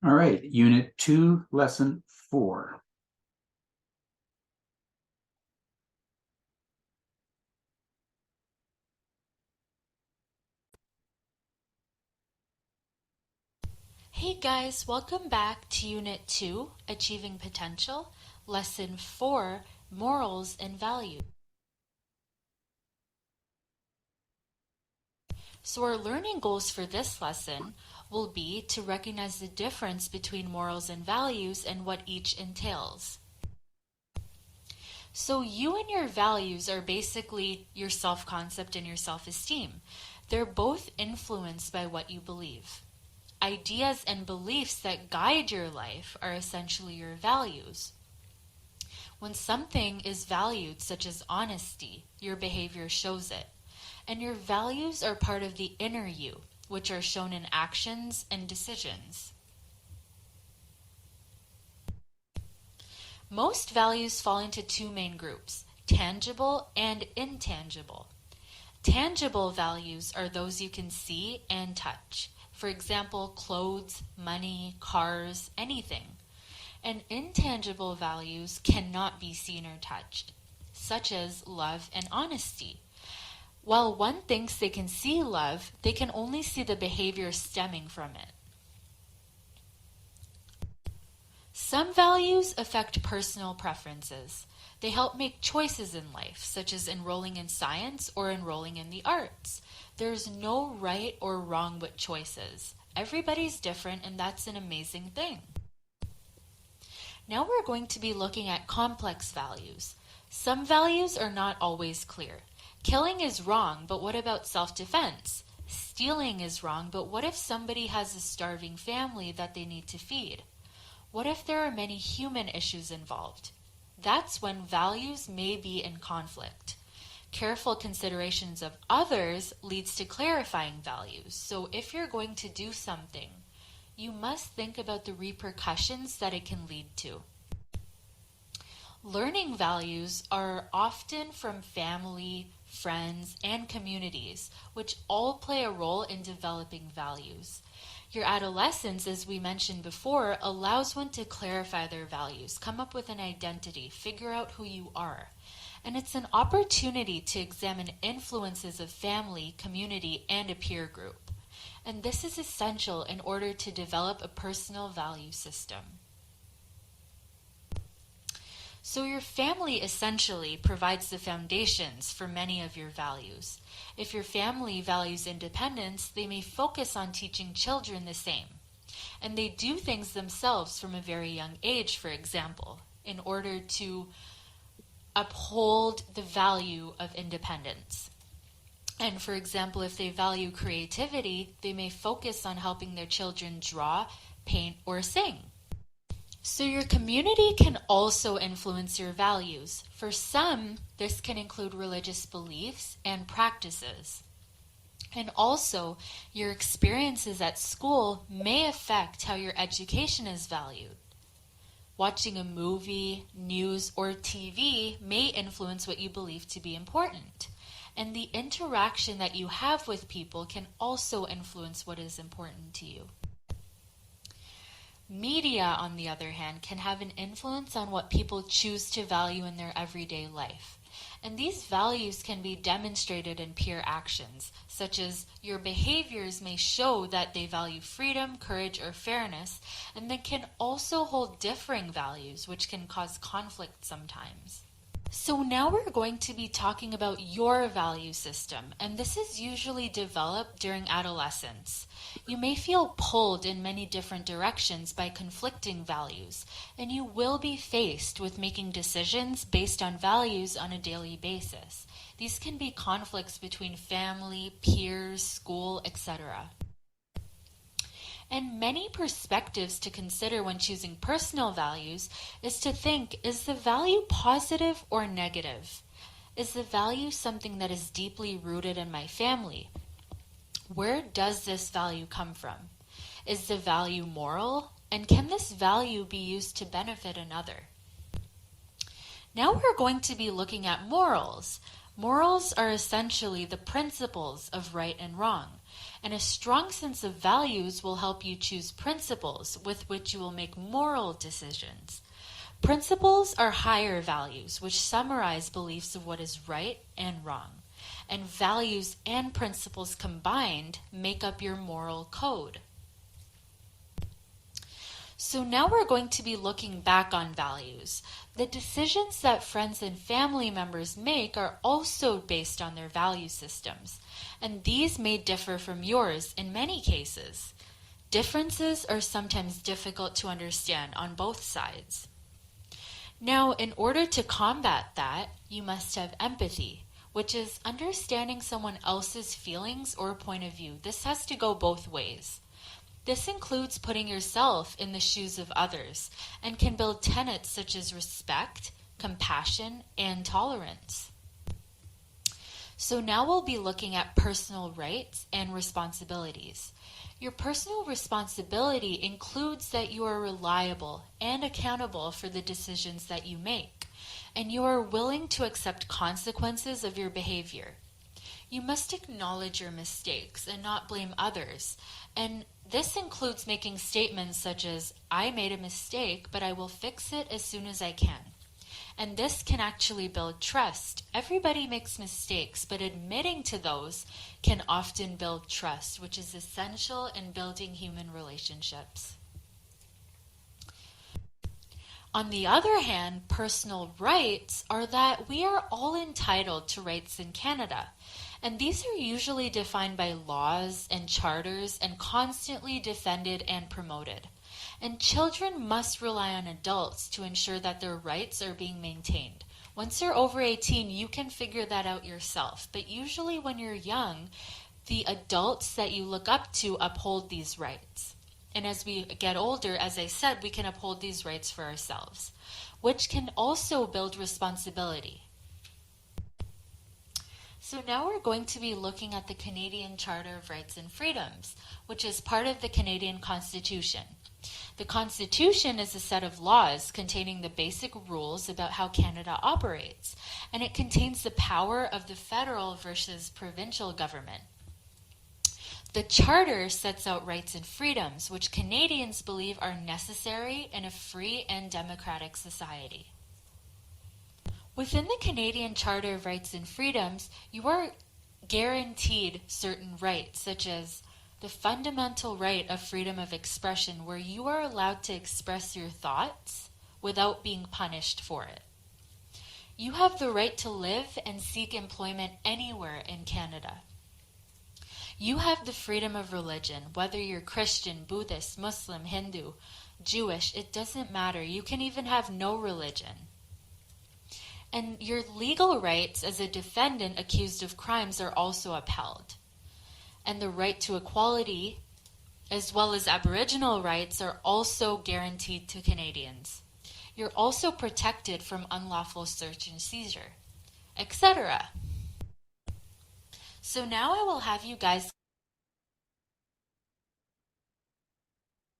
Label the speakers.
Speaker 1: All right, Unit 2, Lesson 4.
Speaker 2: Hey guys, welcome back to Unit 2, Achieving Potential, Lesson 4, Morals and Values. So our learning goals for this lesson will be to recognize the difference between morals and values and what each entails. So you and your values are basically your self-concept and your self-esteem. They're both influenced by what you believe. Ideas and beliefs that guide your life are essentially your values. When something is valued, such as honesty, your behavior shows it. And your values are part of the inner you, which are shown in actions and decisions. Most values fall into two main groups, tangible and intangible. Tangible values are those you can see and touch. For example, clothes, money, cars, anything. And intangible values cannot be seen or touched, such as love and honesty. While one thinks they can see love, they can only see the behavior stemming from it. Some values affect personal preferences. They help make choices in life, such as enrolling in science or enrolling in the arts. There's no right or wrong with choices. Everybody's different, and that's an amazing thing. Now we're going to be looking at complex values. Some values are not always clear. Killing is wrong, but what about self-defense? Stealing is wrong, but what if somebody has a starving family that they need to feed? What if there are many human issues involved? That's when values may be in conflict. Careful considerations of others leads to clarifying values. So if you're going to do something, you must think about the repercussions that it can lead to. Learning values are often from family, friends, and communities, which all play a role in developing values. Your adolescence, as we mentioned before, allows one to clarify their values, come up with an identity, figure out who you are. And it's an opportunity to examine influences of family, community, and a peer group. And this is essential in order to develop a personal value system. So your family essentially provides the foundations for many of your values. If your family values independence, they may focus on teaching children the same. And they do things themselves from a very young age, for example, in order to uphold the value of independence. And for example, if they value creativity, they may focus on helping their children draw, paint, or sing. So your community can also influence your values. For some, this can include religious beliefs and practices. And also, your experiences at school may affect how your education is valued. Watching a movie, news, or TV may influence what you believe to be important. And the interaction that you have with people can also influence what is important to you. Media, on the other hand, can have an influence on what people choose to value in their everyday life. And these values can be demonstrated in peer actions, such as your behaviors may show that they value freedom, courage, or fairness, and they can also hold differing values, which can cause conflict sometimes. So now we're going to be talking about your value system, and this is usually developed during adolescence. You may feel pulled in many different directions by conflicting values, and you will be faced with making decisions based on values on a daily basis. These can be conflicts between family, peers, school, etc. And many perspectives to consider when choosing personal values is to think, is the value positive or negative? Is the value something that is deeply rooted in my family? Where does this value come from? Is the value moral? And can this value be used to benefit another? Now we're going to be looking at morals. Morals are essentially the principles of right and wrong. And a strong sense of values will help you choose principles with which you will make moral decisions. Principles are higher values, which summarize beliefs of what is right and wrong. And values and principles combined make up your moral code. So now we're going to be looking back on values. The decisions that friends and family members make are also based on their value systems, and these may differ from yours in many cases. Differences are sometimes difficult to understand on both sides. Now, in order to combat that, you must have empathy, which is understanding someone else's feelings or point of view. This has to go both ways. This includes putting yourself in the shoes of others and can build tenets such as respect, compassion, and tolerance. So now we'll be looking at personal rights and responsibilities. Your personal responsibility includes that you are reliable and accountable for the decisions that you make, and you are willing to accept consequences of your behavior. You must acknowledge your mistakes and not blame others, and this includes making statements such as, "I made a mistake, but I will fix it as soon as I can." And this can actually build trust. Everybody makes mistakes, but admitting to those can often build trust, which is essential in building human relationships. On the other hand, personal rights are that we are all entitled to rights in Canada. And these are usually defined by laws and charters and constantly defended and promoted. And children must rely on adults to ensure that their rights are being maintained. Once you're over 18, you can figure that out yourself. But usually when you're young, the adults that you look up to uphold these rights. And as we get older, as I said, we can uphold these rights for ourselves, which can also build responsibility. So now we're going to be looking at the Canadian Charter of Rights and Freedoms, which is part of the Canadian Constitution. The Constitution is a set of laws containing the basic rules about how Canada operates, and it contains the power of the federal versus provincial government. The Charter sets out rights and freedoms, which Canadians believe are necessary in a free and democratic society. Within the Canadian Charter of Rights and Freedoms, you are guaranteed certain rights, such as the fundamental right of freedom of expression, where you are allowed to express your thoughts without being punished for it. You have the right to live and seek employment anywhere in Canada. You have the freedom of religion, whether you're Christian, Buddhist, Muslim, Hindu, Jewish, it doesn't matter. You can even have no religion. And your legal rights as a defendant accused of crimes are also upheld. And the right to equality, as well as Aboriginal rights, are also guaranteed to Canadians. You're also protected from unlawful search and seizure, etc. So now I will have you guys